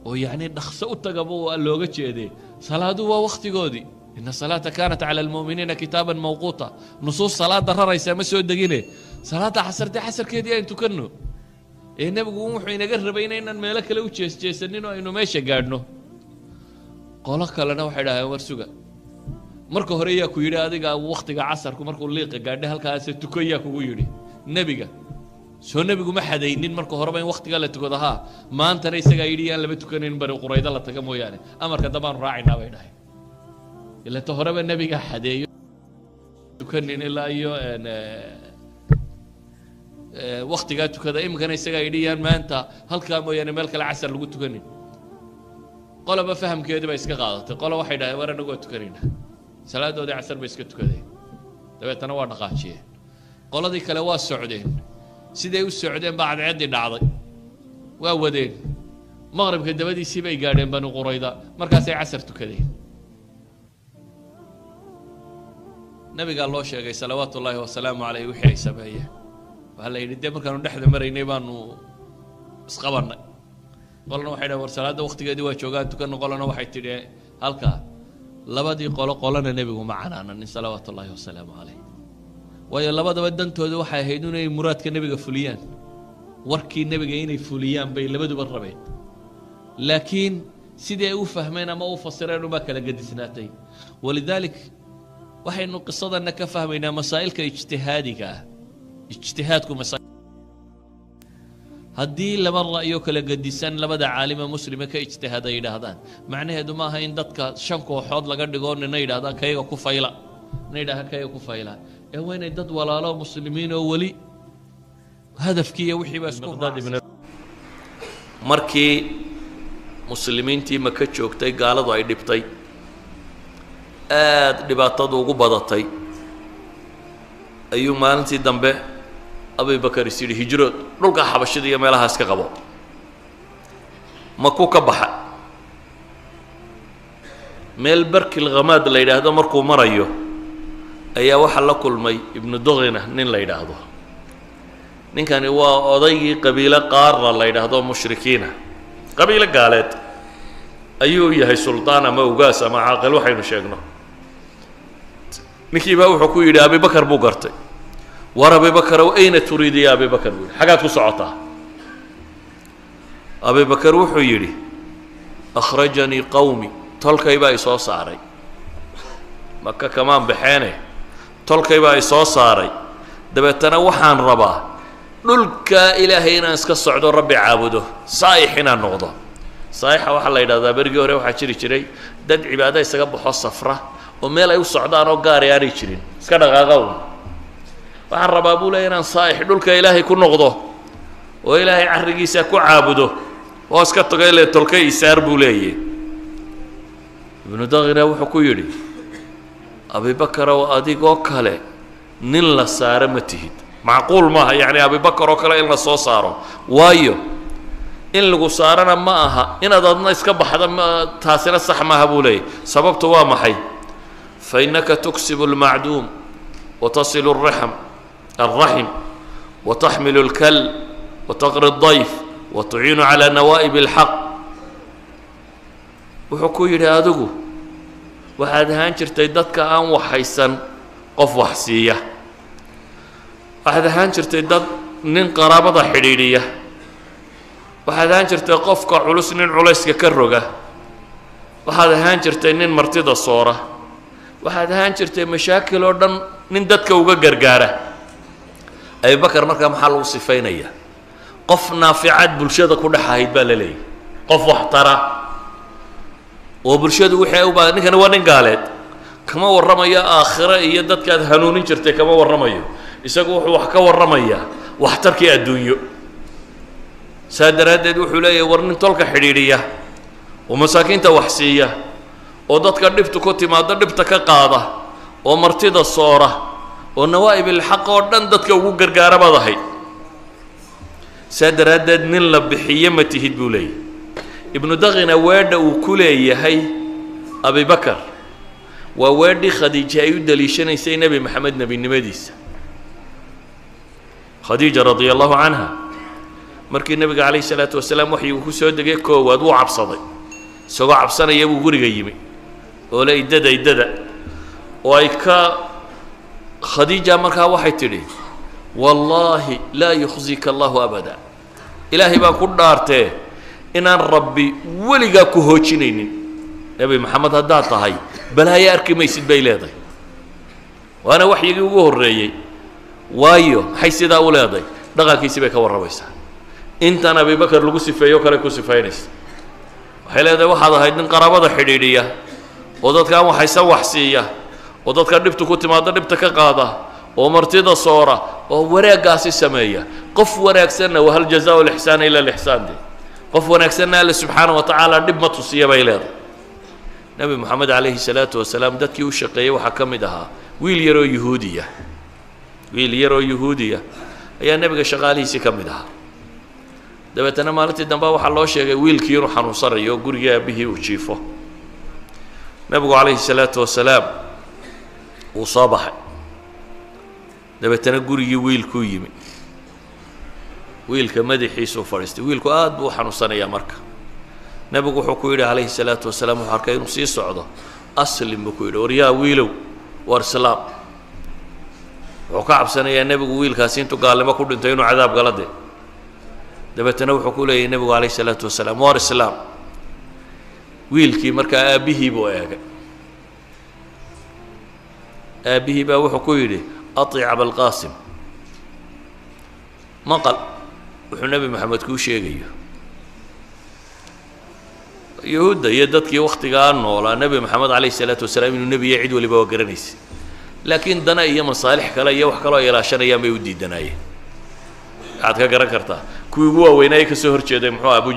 oo yacni dhaqso u tagaba waa looga jeedee salaadu waa wakhtigoodii ina salaata kaanat cala almu'miniina kitaaban mawquuta nusuus salaadda raraysa ma soo degine salaadda casartee casarkeedii aynu tukanno ee nebigu wuxuu inaga rabayna inaan meelo kale u jeesjeesanin oo aynu meesha gaadhno qolo kalena waxay dhaaheen war suga marka hore yaa ku yidhi adiga wakhtiga casarku markuu liiqa gaadhay halkaase tuko yaa kugu yidhi nebiga soo nebigu ma xadaynin marka horeba in wakhtiga la tukado haa maantana isagaa yidhi yaan laba tukanayn bani quraydo la taga mooyaane amarka dambaanu raacaynaa bay dhahay ila ta horeba nebiga xadeeyo tukanin ilaa iyo wakhtigaa tukada iminkana isagaa yidhi yaan maanta halkaa mooyaane meel kale casar lagu tukanin qoloba fahamkeedii bay iska qaadatay qolo waxay dhaheen war anagoo tukanayna salaadoodii casar bay iska tukadeen dabeetana waa dhaqaajiyeen qoladii kale waa socdeen siday u socdeen baa cadceeddii dhacday waa wadeen maqribka dabadiisii bay gaadheen banu qurayda markaasay casar tukadeen nabigaa loo sheegay salawaatu ullaahi wasalaamu calayh wixii ay sameeyeen waxaa la yidhi dee markaanu dhexda maraynay baanu isqabannay qolana waxay dhahen war salaadda wakhtigeedii waa joogaan tukanno qolana waxay tidhi halkaa labadii qolona nebigu ma canaananin salawaatu ullaahi wasalaamu calayh waayo labadaba dantooda waxay ahayd inay muraadka nebiga fuliyaan warkii nebiga inay fuliyaan bay labaduba rabeen laakiin sidii ay u fahmeen ama u fasireen uma kala gedisnaatay walidaalik waxaynu qisadana ka fahmaynaa masaa'ilka ijtihaadiga ah ijtihaadku haddii laba ra'yo kala gedisan labada caalima muslima ka ijtihaada yidhaahdaan macnaheedu maaha in dadka shan kooxood laga dhigo nina yidhahdaan kayaga ku fayla nina yidhahda kayaga ku fayla ee waa inay dad walaalo muslimiin oo weli hadafkii iyo wixii baa isku markii muslimiintii maka joogtay gaaladu ay dhibtay aad dhibaatadu ugu badatay ayuu maalintii dambe abubakar is yidhi hijrood dhulka xabashida iyo meelahaas ka qabo maku ka baxa meel barkil khamaad la yidhaahdo markuu marayo ayaa waxaa la kulmay ibnu dughina nin la yidhaahdo ninkani waa odaygii qabiilo qaarra la yidhaahdo mushrikiina qabiilo gaaleed ayuu yahay suldaan ama ugaas ama caaqil waxaynu sheegno ninkii baa wuxuu ku yidhi abubakar buu gartay war abubakarow ayna turiidi ya abubakar buu yidhi xagaad ku socotaa abubakar wuxuu yidhi akhrajanii qawmi tolkay baa i soo saaray maka kamaan baxeene tolkay baa i soo saaray dabeetana waxaan rabaa dhulkaa ilaahay inaan iska socdo rabbi caabudo saa'ix inaan noqdo saa'ixa waxaa la yidhahdaa berigii hore waxaa jiri jiray dad cibaado isaga baxo safra oo meel ay u socdaan oo gaari aanay jirin iska dhaqaaqa un waxaan rabaa buu leeya inaan saa'ix dhulka ilaahay ku noqdo oo ilaahay carrigiisa ku caabudo oo iska tago ile tolkay isaar buu leeyahy ibnu daghina wuxuu ku yidhi abubakarow adigoo kale nin la saaro ma tihid macquul maaha yacni abubakar oo kale in la soo saaro waayo in lagu saarana ma aha inaad adna iska baxda taasina sax maaha buu leeyahy sababtu waa maxay fa innaka tuksibu almacduum watasilu الرحم وتحمل الكل وتقري الضيف وتعين على نوائب الحق wuxuu ku yidhi adigu waxaad ahaan jirtay dadka aan waxaysan qof wax siiya waxaad ahaan jirtay dad nin qaraabada xidhiidhiya waxaad ahaan jirtay qofka culus nin culayska ka roga waxaad ahaan jirtay nin martida soora waxaad ahaan jirtay mashaakil oo dhan nin dadka uga gargaara abubakar markaa maxaa lagu sifaynayaa qof naaficaad bulshada ku dhex ahayd baa la leeyahy qof wax tara oo bulshadu wixii u baahan ninkani waa nin gaaleed kama warramayo aakhiro iyo dadkaad hanuunin jirtay kama warramayo isagu wuxuu wax ka warramayaa waxtarkii adduunyo saa daraaddeed wuxuu leeyahay war nin tolka xidhiidhiya oo masaakiinta wax siiya oo dadka dhibtu ku timaado dhibta ka qaada oo martida soora oo nawaa'ib ilxaq oo dhan dadka ugu gargaara baad ahayd saa daraaddeed nin la bixiye ma tihid buu leeyahy ibnu daghina weedha uu ku leeyahay abubakar waa weedhii khadiija ay u daliishanaysay nebi maxamed nebinimadiisa khadiija radia allahu canha markii nebiga calayhi salaatu wasalaam waxyuu ku soo degay koowaad wuu cabsaday isagoo cabsanaya buu guriga yimi oo le iddada oo ay ka khadiija markaa waxay tidhi wallaahi laa yukhzika allahu abada ilaahay baa ku dhaartee inaan rabbi weligaa ku hoojinaynin nebi maxamed haddaad tahay balaayo arki maysid bay leedahay waana waxyigii ugu horreeyey waayo maxay sidaa u leedahay dhaqankiisii bay ka warramaysaa intan abubakar lagu sifeeyo kale ku sifaynaysa waxay leedahay waxaad ahayd nin qaraabada xidhiidhiya oo dadkaan waxaysan wax siiya oo dadka dhibtu ku timaado dhibta ka qaada oo martida soora oo wanaaggaasi sameeya qof wanaagsanna wahal jazaau lixsaana ila lixsaan de qof wanaagsanna alle subxaana wa tacaala dhib ma tusiya bay leedahay nebi moxamed calayhi salaatu wasalaam dadkii u shaqeeyey waxaa ka mid ahaa wiil yaroo yuhuudiya ayaa nebiga shaqaalihiisii ka mid ahaa dabeetana maalintii dambe waxaa loo sheegay wiilkii inuu xanuunsanayo oo gurigii aabbihii uu jiifo nebigu calayhi salaatu wasalaam wuu soo baxay dabeetana gurigii wiilkuu yimi wiilka madaxiisuu fadhiistay wiilku aad buu u xanuunsanayaa marka nebigu wuxuu ku yidhi calayhi salaatu wasalaam wuxuu arkay inuu sii socdo أسلم بكويل وريا ويلو وارسلام وكعب سنة يا نبي ويل كاسين قال لما كنت انتينو عذاب قلده دبتنا وحكوا لي النبي عليه الصلاة والسلام وارسلام ويلكي مركا أبيه بوياك أبيه با وحكوا لي أطيع أبا القاسم ما قال وحو النبي محمد كو شيغيو يهود يددكي وقتي قالنا ولا النبي محمد عليه الصلاة والسلام إنه النبي يعيد ولي بوقرنيس لكن دنا إيا مصالح كلا إيا وحكلا إيا لاشان إيا ما يودي دنايه عاد كقرن كرتا كوي هو ويناي كسهر جيدا محو أبو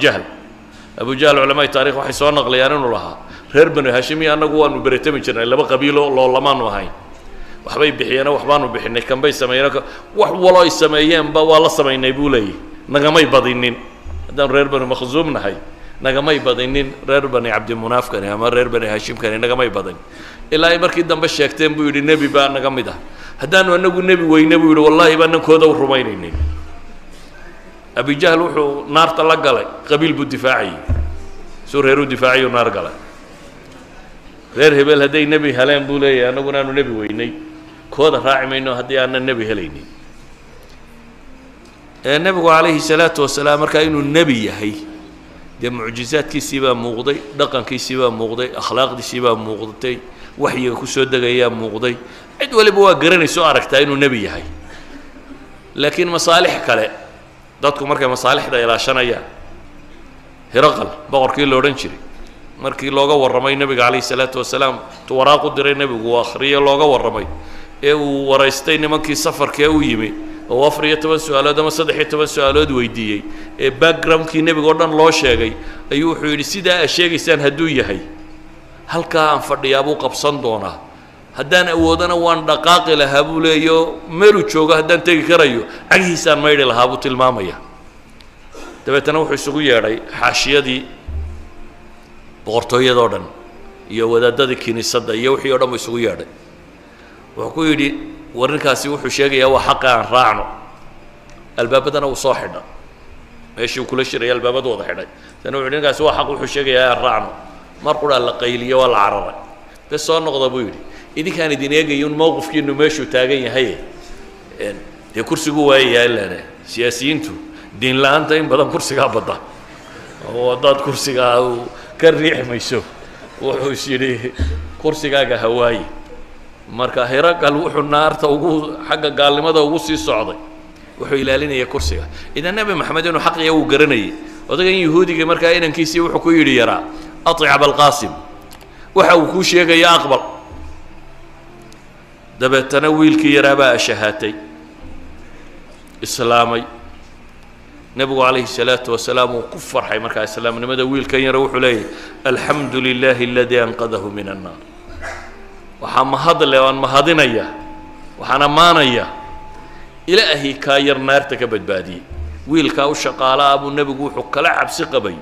جهل علماء التاريخ waxay soo naqliyaan inuu lahaa reer bani hashimi anagu waanu bareetami jirnay laba qabiilo loo lamaan wahay waxbay bixiyeen waxbaanu bixinay kan bay sameeyeen wax walo ay sameeyeen ba waa la sameeynay buu leeyahay nagamay badinin hadaan reer bani makhzuum nahay nagamay badinin reer bani abdi munaaf kan ama reer bani hashim kan nagamay badin ilaa ay markii dambe sheegteen buu yiri nabi baa naga mid ah hadaan anagu nabi weyne buu yiri wallahi baan nankooda u rumaynaynin أبي جهل وحو نار تلقى قبيل بالدفاعي سور هيرو دفاعي ونار قال غير هبل هدي نبي هلين بولي أنا قلنا نبي ويني كودا راعي منه هدي أنا النبي هليني النبي عليه الصلاة والسلام كأنه النبي هي دي معجزات كي سيبا مغضي دقن كي سيبا مغضي أخلاق دي سيبا مغضي وحي كسود دقيا مغضي عد ولا بوا قرني سؤالك تاينه النبي هي لكن مصالح كلا dadku markay masaalixda ilaashanayaan hiraqal boqorkii loo oran jiray markii looga warramay nabiga kaleey salaatu wasalaam waraaqu diray nabigu akhriyo looga warramay ee uu waraystay nimankii safarka u yimi oo 14 su'aalood ama 13 su'aalood weydiiyay ee backgroundkii nabiga oo dhan loo sheegay ayuu wuxuu yiri sida ay sheegaysaan haduu yahay halka aan fadhiyaa buu qabsan doonaa haddaan awoodana waan dhaqaaqi lahaa buu leeyo meelu jooga haddaan tegi karayo cagiisaan maydhi lahaa buu tilmaamaya dabeetana wuxuu isugu yeedhay xaashiyadii boqortooyadoo dhan iyo wadaadadii kiniisadda iyo wixii oo dhan buu isugu yeedhay wuxuu ku yidhi warrinkaasi wuxuu sheegayaa waa xaqa aan raacno albaabadana uu soo xidha meeshii uu kula shiraya albaabadu wada xidhay tana wuxuu ninkaasi waa xaq wuxuu sheegayaa aan raacno mar quraa la qayliyo waa la cararay bes soo noqda buu yidhi إذا كان يدينيجي موقف كأنه ماشوا تاجين هاي دي كرسي جوا يلا سياسيين تو دين لا أنت إن بدم كرسي قابضة هو ضاد كرسي قا كالريح ما يشوف وحوشيري كرسي قا هواي مركا هيرك قال وحو النار توجو حق قال لي ماذا وقصي الصعدي وحو يلالين يا كرسي إذا النبي محمد إنه حق يو قرني وده يهودي مركا إن كيسي وحو كيري يرى أطيع بالقاسم وحو كوشي يا أقبل دبتنا ويلكي يرابا شهاتي إسلامي نبي عليه الصلاة والسلام وكفر حي مركا السلام نمدا ويلكي يروح ليه الحمد لله الذي أنقذه من النار وحام هذا اللي وان مهادنا إياه وحنا مانا إياه إلهي كاير نار تكبد بادي ويلكا وشقالا أبو النبي وحو كلاعب سقبي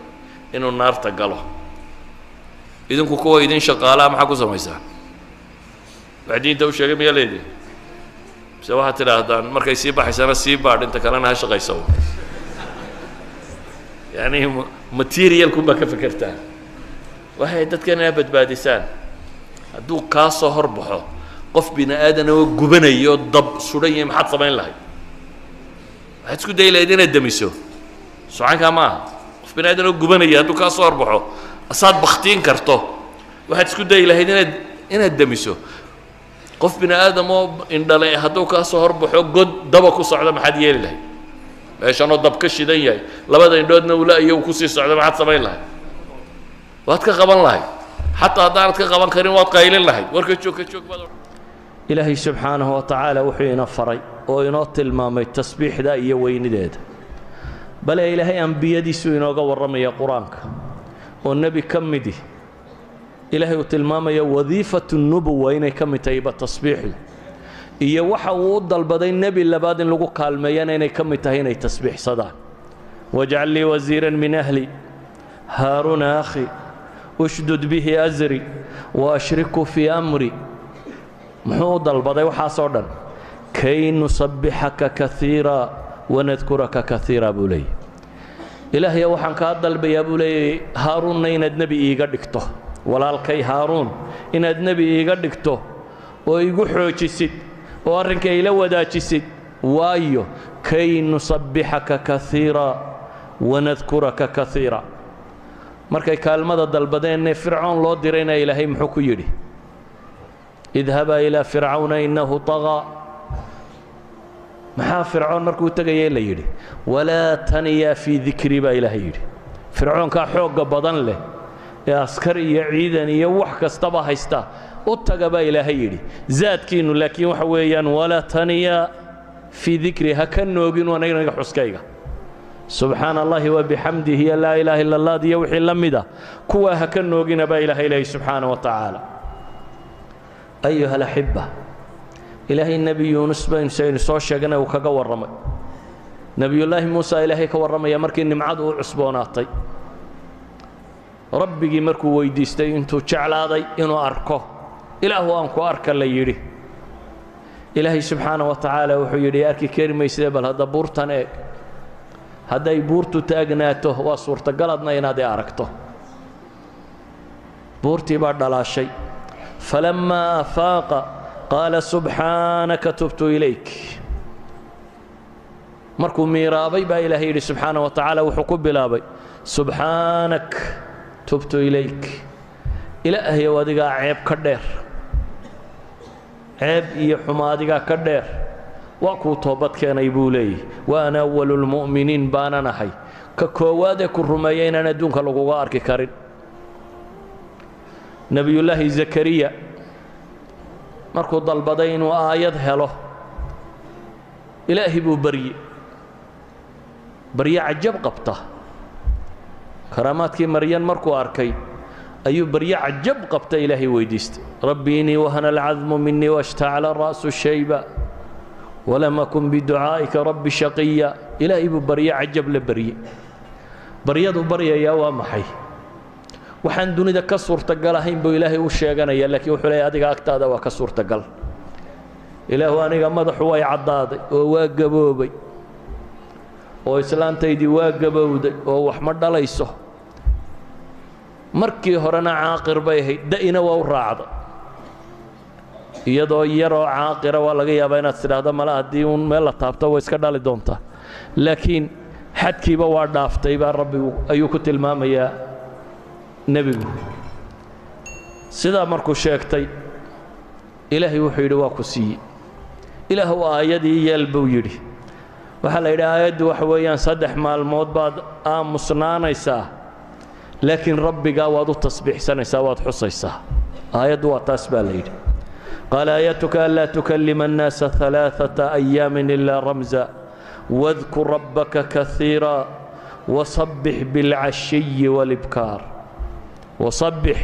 إنه النار تقاله إذن كوكوا إذن شقالا محاكو سميسان بعدين تو شيء ما يليدي سواها ترى هذا مركز سيبا حسنا سيبا أنت كلامنا هالشيء يسوي يعني ماتيريال كم بك فكرتها وهي تتكلم أبد بادسان هدو كاسة هربحه قف بنا آدم وجبنا يضب سوريا محط صبين له هتسكت ده يليدين الدميسو سواء كمان قف بنا آدم وجبنا يهدو كاسة هربحه أصاد بختين كرته وهتسكت ده يليدين إن الدميسو قف بنا آدم إن دلائي هدو كاسو هربحو قد دبكو صعدا ما حد يلي لهي باش أنا دب كشي دياي لبدا إن دودنا ولا يو كوسي صعدا ما حد سمين لهي واتكا قبان لهي حتى هدانت كقبان كريم واتكا يلي لهي وركتشوك بدو إلهي سبحانه وتعالى وحينا فري وينوت المامي التسبيح دا إيا وين ديد بل إلهي أنبياء دي سوينو قور رمي قرآنك والنبي كمدي إلهي وتلمامي وظيفة النبوة إني كم تيبة تصبيح إيا وحا وضل البدين نبي اللباد لقو كالميان إني كم تهيني تسبيح صدا واجعل لي وزيرا من أهلي هارون أخي أشدد به أزري وأشركه في أمري محوض البدين وحا صدا كي نصبحك كثيرا ونذكرك كثيرا بولي إلهي وحن كادل بيا بولي هارون نين النبي إيقا دكتو walaalkay haaruun inaad nebi iiga dhigto oo igu xoojisid oo arrinka ila wadaajisid waayo kay nusabbixaka kaiira wanadkuraka kaiira markay kaalmada dalbadeenne fircoon loo dirayna ilaahay muxuu ku yidhi idhabaa ilaa fircawna innahu tagaa maxaa fircoon markuu tegayay la yidhi walaa taniyaa fii dikri baa ilaahay yidhi fircoonkaa xoogga badan leh ee askar iyo ciidan iyo wax kastaba haysta u taga baa ilaahay yidhi zaadkiinnu laakiin waxa weeyaan walaa taniyaa fii dikri ha ka noogin aniga xuskayga subxaana allahi wabixamdihi iyo laa ilaaha illa allah iyo wixii la mida kuwaa ha ka noogina baa ilaahay leeyahy subxaana wa tacaala ayuha alaxiba ilaahay nebi yuunus baynu saynu soo sheegnay uu kaga warramay nebiyullaahi muusa ilaahay ka warramaya markii nimcadu u cusboonaatay rabbigii markuu weydiistay intuu jeclaaday inuu arko ilaahu aan ku arka la yidhi ilaahay subxaana wa tacaala wuxuu yidhi arki kari mayside bal hadda buurtan eeg hadday buurtu taagnaato waa suurtagaladna inaad i aragto buurtii baa dhalaashay falammaa afaaqa qaala subxaanaka tubtu ilayk markuu miiraabay baa ilaahay yidhi subxaana wa tacaala wuxuu ku bilaabay subxaanak tubtu ilayk ilaahayow adigaa ceeb ka dheer ceeb iyo xumo adigaa ka dheer waa kuu toobad keenay buu leeyahy wa ana awalu lmu'miniin baanan ahay ka koowaadee ku rumeeya inaan adduunka laguga arki karin nebiyullaahi zakariya markuu dalbaday inuu aayad helo ilaahi buu barye cajab qabta karaamaadkii maryan markuu arkay ayuu barye cajab qabta ilaahay weydiistay rabbi innii wahana alcadmu minii washtacala ra'su shayba walam akun biducaa'ika rabbi shaqiya ilaahay buu barye cajab la barye baryadu baryayaa waa maxay waxaan dunida ka suurtagal ahayn buu ilaahay u sheeganaya laakiin wuxuu leeyahay adiga agtaada waa ka suurtagal ilaahu aniga madaxu way caddaaday oo waa gaboobay oo islaantaydii waa gabowday oo wax ma dhalayso markii horena caaqir bay ahayd da'ina waa u raacday iyadoo yaroo caaqira waa laga yaabaa inaad tidhaahdo mala haddii uun meel la taabto way iska dhali doontaa laakiin xadkiiba waa dhaaftay baa rabbigu ayuu ku tilmaamayaa nebigu sidaa markuu sheegtay ilaahay wuxuu yidhi waa ku siiyey ilaahu aayadii yeel buu yidhi waxaa la yidhi aayaddu waxa weeyaan 3 maalmood baad aamusnaanaysaa laakiin rabbigaa waad u tasbiixsanaysaa waad xusaysaa aayaddu waa taas baa la yidhi qaala aayatuka anlaa tukallima annaasa 3 ayaamin ilaa ramza wadkur rabbaka kaiira wasabbix bilcashiyi walibkaar وصبح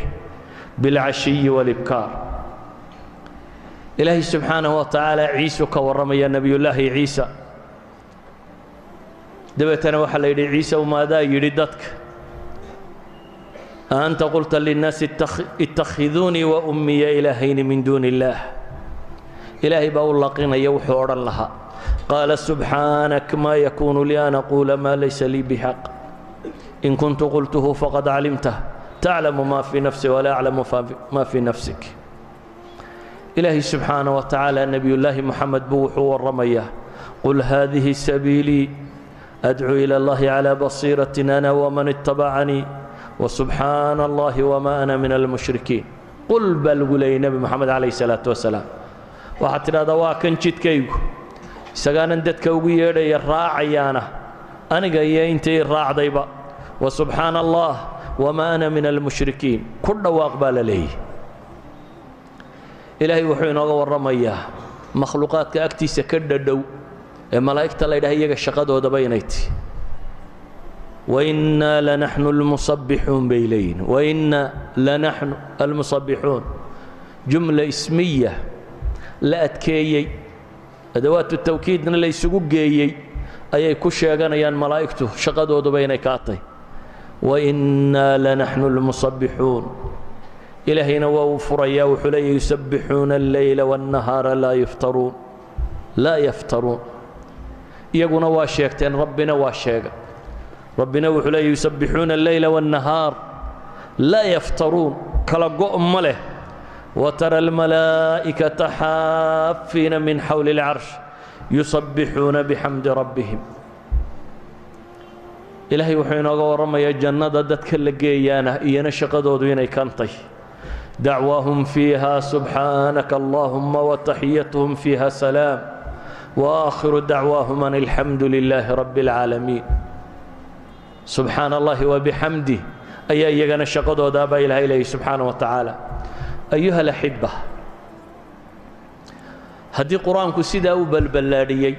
بالعشي والإبكار إلهي سبحانه وتعالى عيسى كورمي نبي الله عيسى دبتنا وحل يدي عيسى وماذا يردتك أنت قلت للناس اتخذوني وأمي إلهين من دون الله إلهي بقول لقنا يوحورا لها قال سبحانك ما يكون لي أن أقول ما ليس لي بحق إن كنت قلته فقد علمته تعلم ما في نفسي ولا أعلم ما في نفسك إلهي سبحانه وتعالى نبي الله محمد بوح والرمية قل هذه سبيلي أدعو إلى الله على بصيرة أنا ومن اتبعني وسبحان الله وما أنا من المشركين قل بل قلي نبي محمد عليه الصلاة والسلام وحتى هذا واكن جد كيو سجانا دتك ويا الراعيانة أنا جاي أنتي الراع ضيبة وسبحان الله وما أنا من المشركين كل واقبال لي إلهي وحين ورمياه مخلوقات كأكتي سكد دو ملائكة الله إلهي الشقد ودبينيتي وإنا لنحن المصبحون بيلين وإنا لنحن المصبحون جملة اسمية لا أتكيي أدوات التوكيد ليس جوجي أي كشيغان يان ملائكته شقد ودبينيكاتي وإنا لنحن المصبحون إلهينا وفريا وحلي يسبحون الليل والنهار لا يفترون يقولون واشيكتين ربنا واشيك ربنا وحلي يسبحون الليل والنهار لا يفترون kala go' ma leh وترى الملائكة حافين من حول العرش يسبحون بحمد ربهم إلهي وحين أغورم يا جنة دتك اللقيانة إيانا شقدو دويني كانطي دعواهم فيها سبحانك اللهم وتحيتهم فيها سلام وآخر دعواهم أن الحمد لله رب العالمين سبحان الله وبحمده أي أيغانا شقدو دابا إلهي سبحانه وتعالى أيها الأحبة هدي قرآنك سيدا وبالبلاديي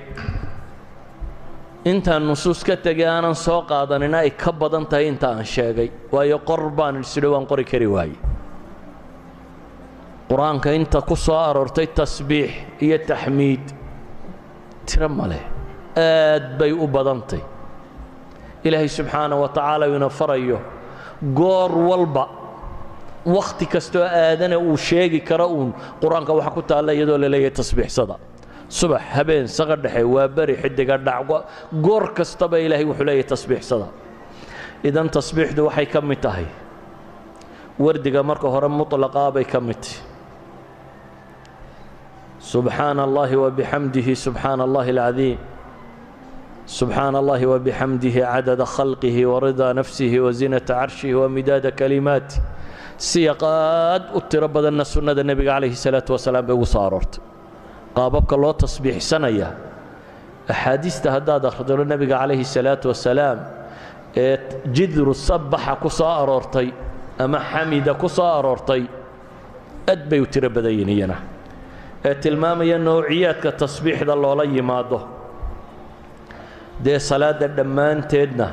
انت النصوص كتجي أنا سوق هذا أنا يكبد أنت عن شيء ويقربان السلوان قري كريواي قرآنك أنت قصار ارتي تسبيح هي تحميد ترمله بي أبدنتي إلهي سبحانه وتعالى ينفر أيه قور والبا وقت كستو آدنا وشيء كرؤون قرآنك وحكوت الله يدل لي تسبيح صدا صبح هبين صغر دحي وبري حد قدع قور كستبا إلهي وحلي تسبيح صدا إذا تسبيح دو حي كمتهي وردق مركو هرم مطلقا بي كمتي سبحان الله وبحمده سبحان الله العظيم سبحان الله وبحمده عدد خلقه ورضا نفسه وزنة عرشه ومداد كلماته سيقاد أتربى أن السنة النبي عليه الصلاة والسلام بوصارت قاببك الله تصبيح سنة أحاديث تهداد أخذ النبي عليه الصلاة والسلام جذر الصبح كصاررتي أما حمد كصاررتي أدبي يتربى دينينا تلمامي النوعيات كالتصبيح ذا الله لي ماده دي صلاة الدمان تدنا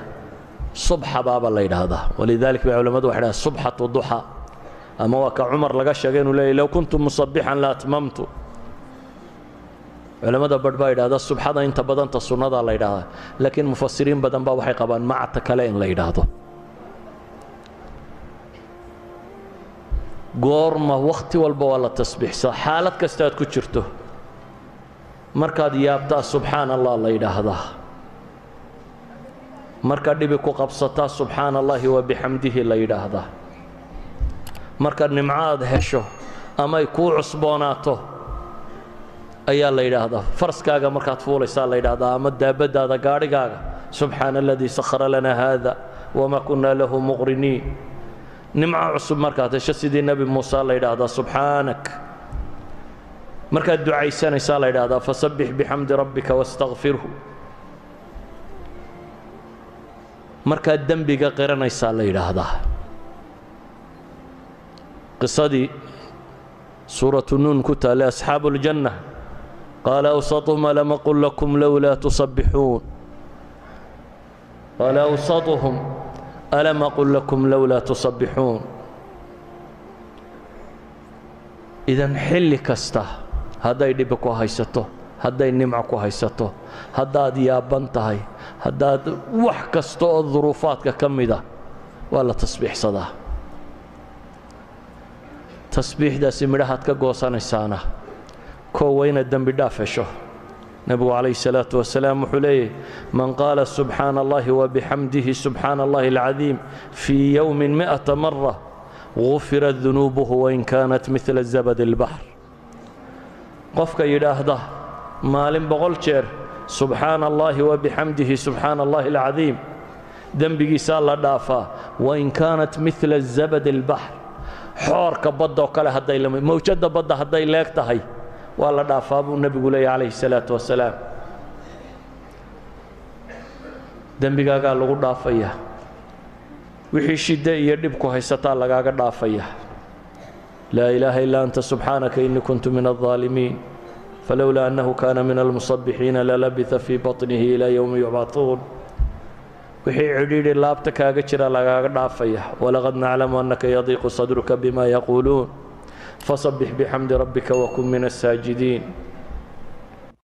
صبح باب الله هذا ولذلك بعلماء وحده صبحة والضحى أما وك عمر لقاش قالوا لو كنت مصبحا لا أتممت علماء بدبايد هذا الصبح هذا أنت بدنت السنة الله يدها لكن مفسرين بدن باب حي قبان مع التكلين الله يدها قورما وقت والبوالة تسبيح حالة كستات كتشرته مركاد يابتا سبحان الله الله يدها markaad dhibi ku qabsataa subxaan allahi wa bixamdihi la yidhaahdaa markaad nimcaad hesho ama ay kuu cusboonaato ayaa la yidhaahdaa faraskaaga markaad fuulaysaa la yidhaahdaa ama daabadaada gaadhigaaga subxaana aladii sakhara lana haada wamaa kunaa lahu muqriniin nimca cusub markaad hesho sidii nebi muuse la yidhaahdaa subxaanak markaad ducaysanaysaa la yidhaahdaa fasabbix bixamdi rabbika wastakfirhu markaad dembiga qiranaysaa la yidhaahdaa qisadii suuratu nuun ku taale asxaabu ljanna qaala awsatuhum alam aqul lakum lowlaa tusabbixuun qaala awsatuhum alam aqul lakum lowlaa tusabbixuun idan xilli kasta hadday dhibi ku haysato hadday nimco ku haysato haddaad yaaban tahay haddaad wax kasta oo duruufaadka ka mida waa la tasbiixsadaa tasbiixdaasi midhahaad ka goosanaysaana koo waa inaad dembi dhaaf hesho nebigu calayhi salaatu wasalaam wuxuu leeyahy man qaala subxaana allahi wabixamdihi subxaana allahi alcadiim fii yowmin 100 mara gufirat dunuubuhu wain kaanat midla zabad albaxr qofka yidhaahda maalin 100 jeer سبحان الله وبحمده سبحان الله العظيم ذنبي سال دافا وإن كانت مثل الزبد البحر حور كبضة وكلا هداي لما موجود بضة هداي لاك تهي والله دافا أبو النبي عليه الصلاة والسلام ذنبي قال له دافية وحي شدة يدبكو هيستا لقاك دافية لا إله إلا أنت سبحانك إني كنت من الظالمين فلولا أنه كان من المصبحين للبث في بطنه إلى يوم يبعثون وحي عديد اللابتك أجرى لغاك دافية ولقد نعلم أنك يضيق صدرك بما يقولون فصبح بحمد ربك وكن من الساجدين